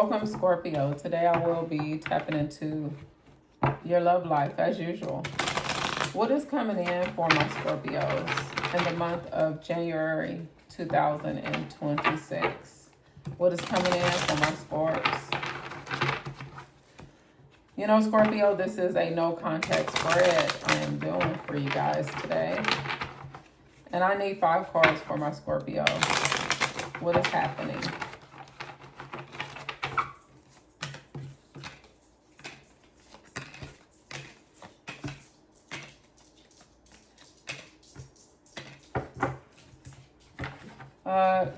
Welcome, Scorpio. Today I will be tapping into your love life as usual. What is coming in for my Scorpios in the month of January 2026? What is coming in for my Scorps? You know, Scorpio, this is a no contact spread I am doing for you guys today. And I need 5 cards for my Scorpio. What is happening?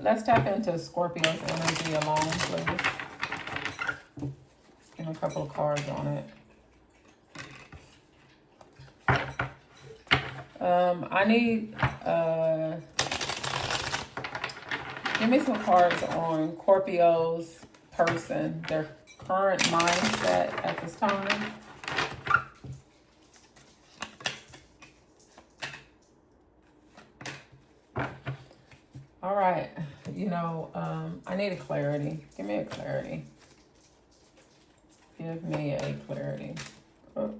Let's tap into Scorpio's energy alone, please. And a couple of cards on it. I need, give me some cards on Scorpio's person, their current mindset at this time. All right, I need a clarity. Give me a clarity. Give me a clarity. Oh.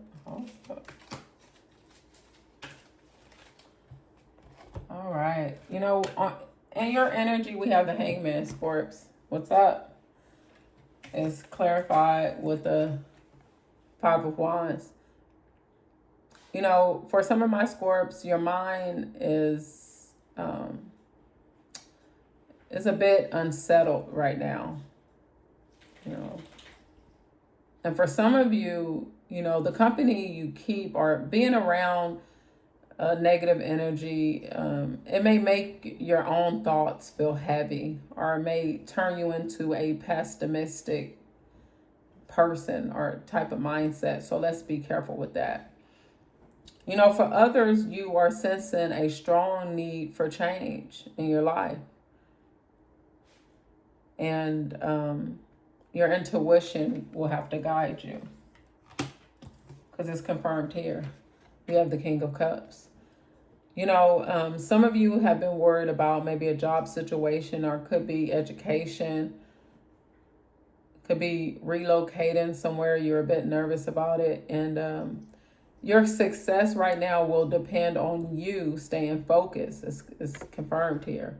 All right. In your energy, we have the Hangman, Scorps. What's up? It's clarified with the 5 of Wands. For some of my Scorps, your mind is a bit unsettled right now. And for some of you, the company you keep or being around negative energy, it may make your own thoughts feel heavy, or it may turn you into a pessimistic person or type of mindset. So let's be careful with that. For others, you are sensing a strong need for change in your life. And your intuition will have to guide you, because it's confirmed here. We have the King of Cups. Some of you have been worried about maybe a job situation, or could be education, could be relocating somewhere. You're a bit nervous about it. And your success right now will depend on you staying focused. It's confirmed here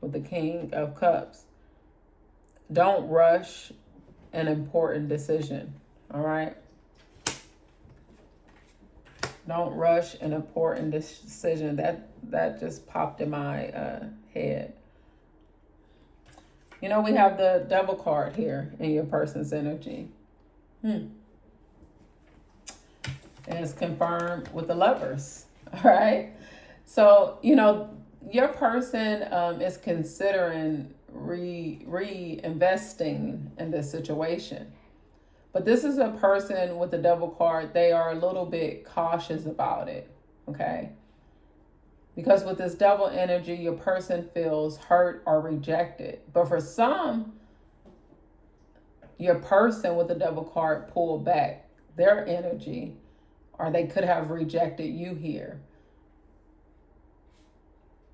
with the King of Cups. Don't rush an important decision, all right? Don't rush an important decision. That just popped in my head. We have the Devil card here in your person's energy. And it's confirmed with the Lovers, all right? So, your person is considering reinvesting in this situation. But this is a person with the Devil card. They are a little bit cautious about it, okay? Because with this Devil energy, your person feels hurt or rejected. But for some, your person with the Devil card pulled back their energy, or they could have rejected you here.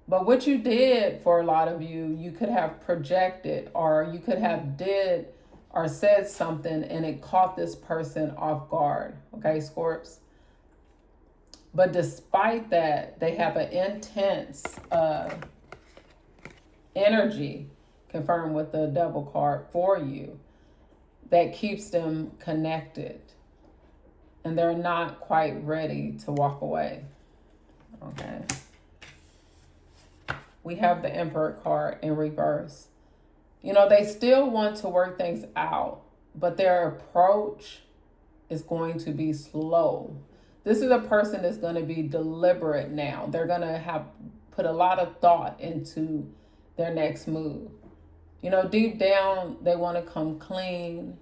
But what you did for a lot of you, you could have projected, or you could have did or said something and it caught this person off guard. Okay, Scorps? But despite that, they have an intense energy, confirmed with the Devil card, for you, that keeps them connected. And they're not quite ready to walk away. Okay. We have the Emperor card in reverse. They still want to work things out, but their approach is going to be slow. This is a person that's going to be deliberate now. They're going to have put a lot of thought into their next move. Deep down, they want to come clean.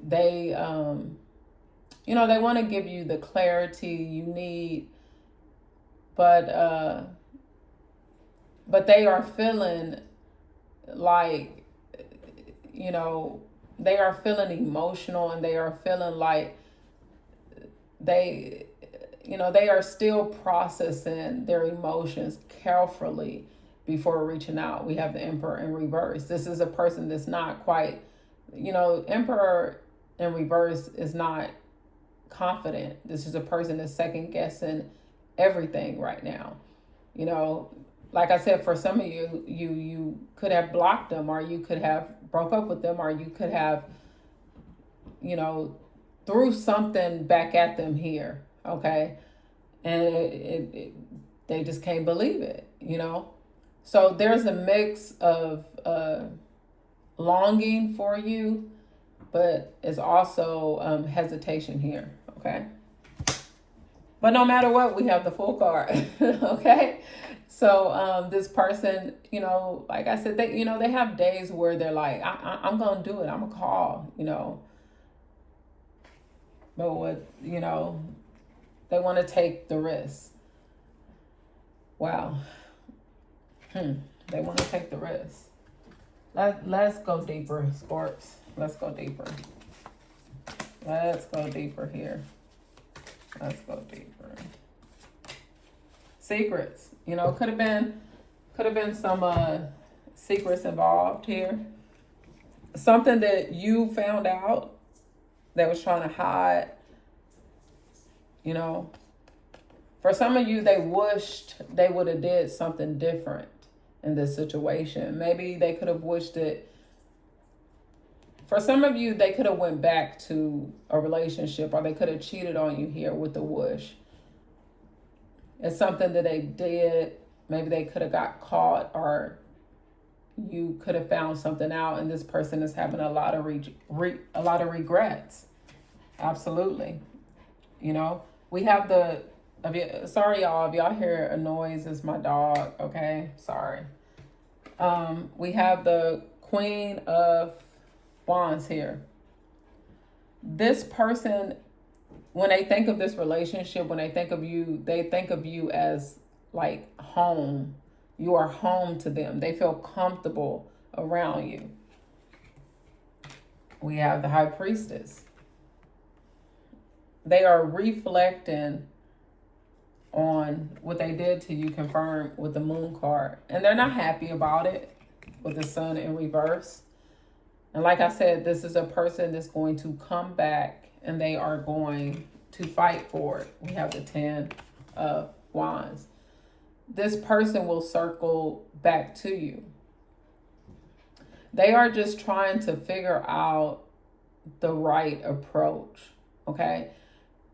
They, they want to give you the clarity you need, but they are feeling like, they are feeling emotional, and they are feeling like they are still processing their emotions carefully before reaching out. We have the Emperor in reverse. This is a person that's not quite, Emperor in reverse is not confident. This is a person that's second guessing everything right now. Like I said, for some of you could have blocked them, or you could have broke up with them, or you could have, threw something back at them here. Okay. And they just can't believe it, So there's a mix of longing for you, but it's also hesitation here, okay? But no matter what, we have the Full card, okay? So this person, like I said, they have days where they're like, I'm going to do it. I'm going to call, But what, they want to take the risk. Wow. They want to take the risk. Let's go deeper, Scorps. Let's go deeper. Let's go deeper here. Let's go deeper. Secrets. Could have been some secrets involved here. Something that you found out that was trying to hide. For some of you, they wished they would have did something different in this situation. Maybe they could have wished it. For some of you, they could have went back to a relationship, or they could have cheated on you here with the wish. It's something that they did. Maybe they could have got caught, or you could have found something out, and this person is having a lot of regrets. Absolutely. We have sorry y'all, if y'all hear a noise, it's my dog, okay? Sorry. We have the Queen of Wands here. This person, when they think of this relationship, when they think of you, they think of you as like home. You are home to them. They feel comfortable around you. We have the High Priestess. They are reflecting on what they did to you, confirmed with the Moon card. And they're not happy about it with the Sun in reverse. And like I said, this is a person that's going to come back, and they are going to fight for it. We have the 10 of Wands. This person will circle back to you. They are just trying to figure out the right approach, okay?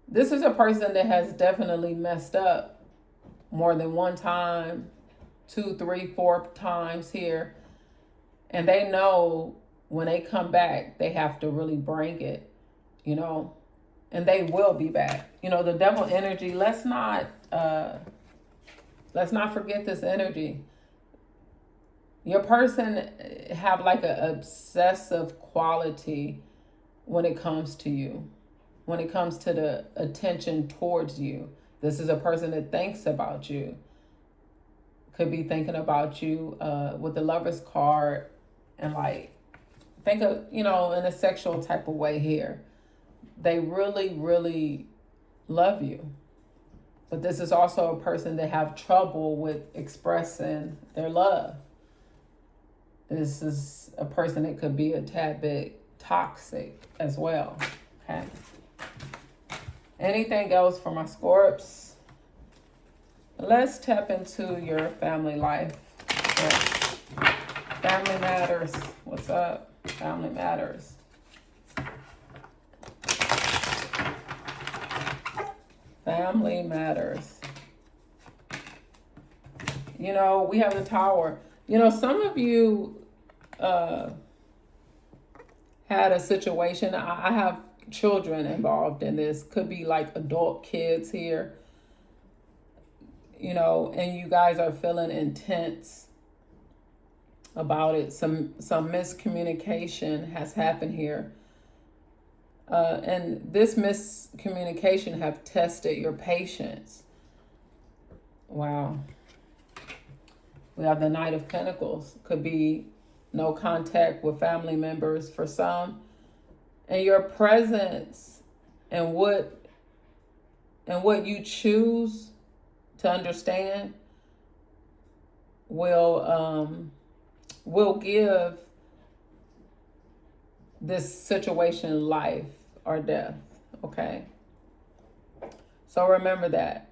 This is a person that has definitely messed up more than one time, 2, 3, 4 times here. And they know when they come back, they have to really bring it, and they will be back. The devil energy, let's not forget this energy. Your person have like an obsessive quality when it comes to you. When it comes to the attention towards you. This is a person that thinks about you. Could be thinking about you with the Lover's card, and like, think of, in a sexual type of way here. They really, really love you. But this is also a person that have trouble with expressing their love. This is a person that could be a tad bit toxic as well. Okay. Anything else for my Scorps? Let's tap into your family life. Yeah. Family matters. What's up? Family matters. Family matters. We have the Tower. Some of you had a situation. I have children involved in this. Could be like adult kids here. And you guys are feeling intense about it. Some miscommunication has happened here. And this miscommunication have tested your patience. Wow. We have the Knight of Pentacles. Could be no contact with family members for some. And your presence and what you choose to understand will give this situation life or death. Okay. So remember that.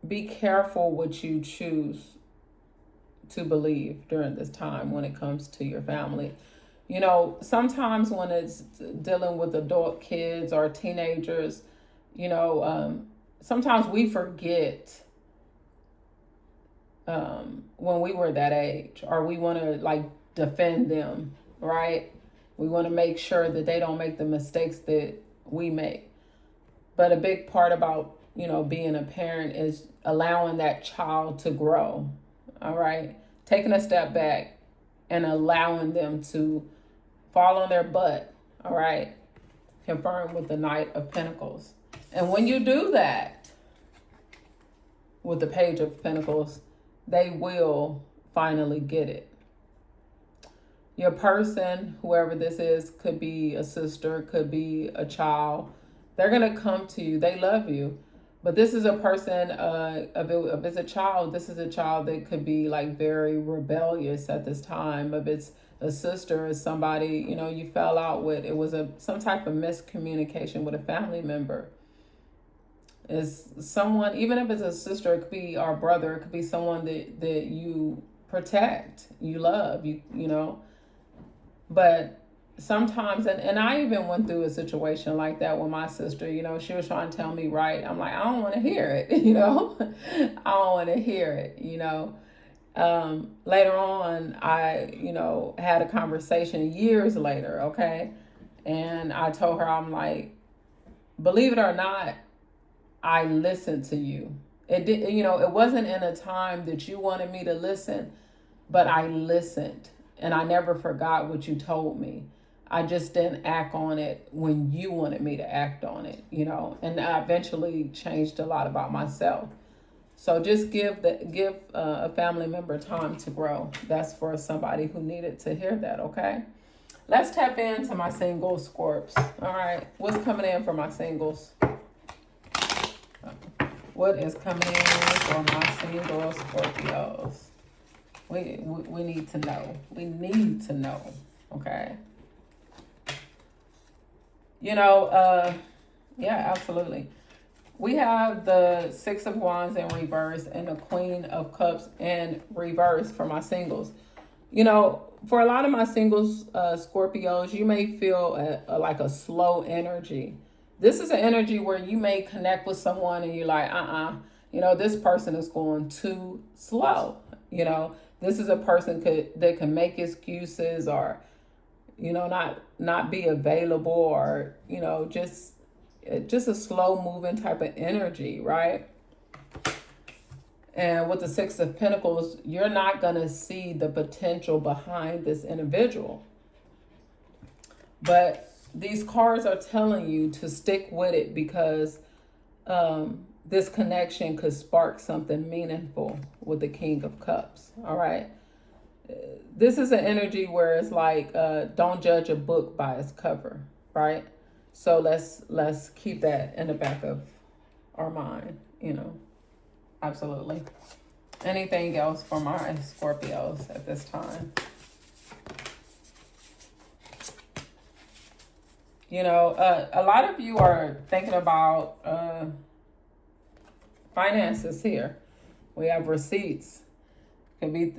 Be careful what you choose to believe during this time when it comes to your family. You know, sometimes when it's dealing with adult kids or teenagers, sometimes we forget when we were that age, or we want to like defend them, right? We want to make sure that they don't make the mistakes that we make. But a big part about, being a parent is allowing that child to grow, all right? Taking a step back and allowing them to fall on their butt, all right? Confirmed with the Knight of Pentacles. And when you do that with the Page of Pentacles, they will finally get it. Your person, whoever this is, could be a sister, could be a child. They're going to come to you. They love you. But this is a person, if it's a child, this is a child that could be like very rebellious at this time. If it's a sister, is somebody, you fell out with. It was some type of miscommunication with a family member. Is someone, even if it's a sister, it could be our brother, it could be someone that you protect, you love, But sometimes, and I even went through a situation like that with my sister, she was trying to tell me right. I'm like, I don't want to hear it, I don't want to hear it, Later on, I, had a conversation years later, okay? And I told her, I'm like, believe it or not, I listened to you. It did, it wasn't in a time that you wanted me to listen, but I listened and I never forgot what you told me. I just didn't act on it when you wanted me to act on it, and I eventually changed a lot about myself. So just give a family member time to grow. That's for somebody who needed to hear that, okay? Let's tap into my single Scorps. All right, what's coming in for my singles? What is coming in for my single Scorpios? We need to know. We need to know, okay? Yeah, absolutely. We have the Six of Wands in reverse and the Queen of Cups in reverse for my singles. For a lot of my singles, Scorpios, you may feel like a slow energy. This is an energy where you may connect with someone and you're like, this person is going too slow. This is a person that can make excuses or, not be available or, just a slow moving type of energy, right? And with the Six of Pentacles, you're not going to see the potential behind this individual. But these cards are telling you to stick with it because this connection could spark something meaningful with the King of Cups, all right? This is an energy where it's like, don't judge a book by its cover, right? So let's keep that in the back of our mind, absolutely. Anything else for my Scorpios at this time? A lot of you are thinking about finances here. We have receipts. Could be,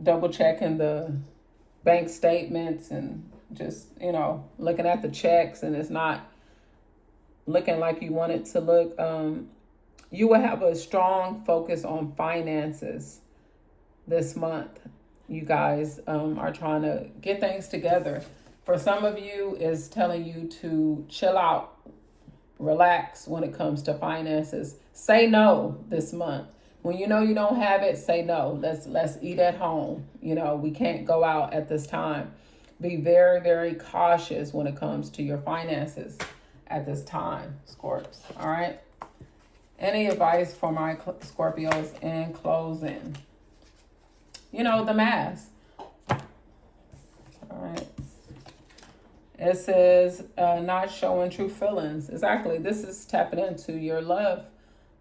double checking the bank statements and just, looking at the checks and it's not looking like you want it to look. You will have a strong focus on finances this month. You guys are trying to get things together. For some of you, it's telling you to chill out, relax when it comes to finances. Say no this month. When you know you don't have it, say no. Let's eat at home. We can't go out at this time. Be very, very cautious when it comes to your finances at this time, Scorps. All right. Any advice for my Scorpios in closing? The Mask. All right. It says not showing true feelings. Exactly. This is tapping into your love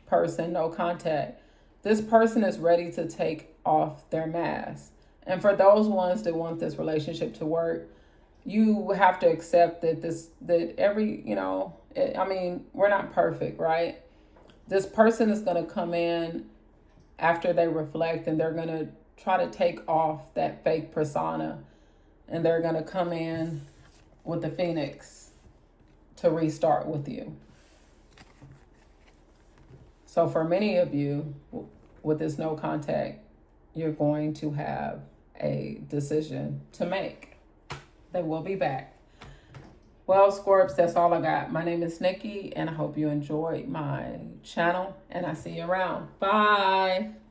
person, no contact. This person is ready to take off their mask. And for those ones that want this relationship to work, you have to accept that we're not perfect, right? This person is going to come in after they reflect, and they're going to try to take off that fake persona, and they're going to come in with the phoenix to restart with you. So for many of you with this no contact, you're going to have a decision to make. They will be back. Well, Scorps, that's all I got. My name is Nikki, and I hope you enjoyed my channel, and I see you around. Bye.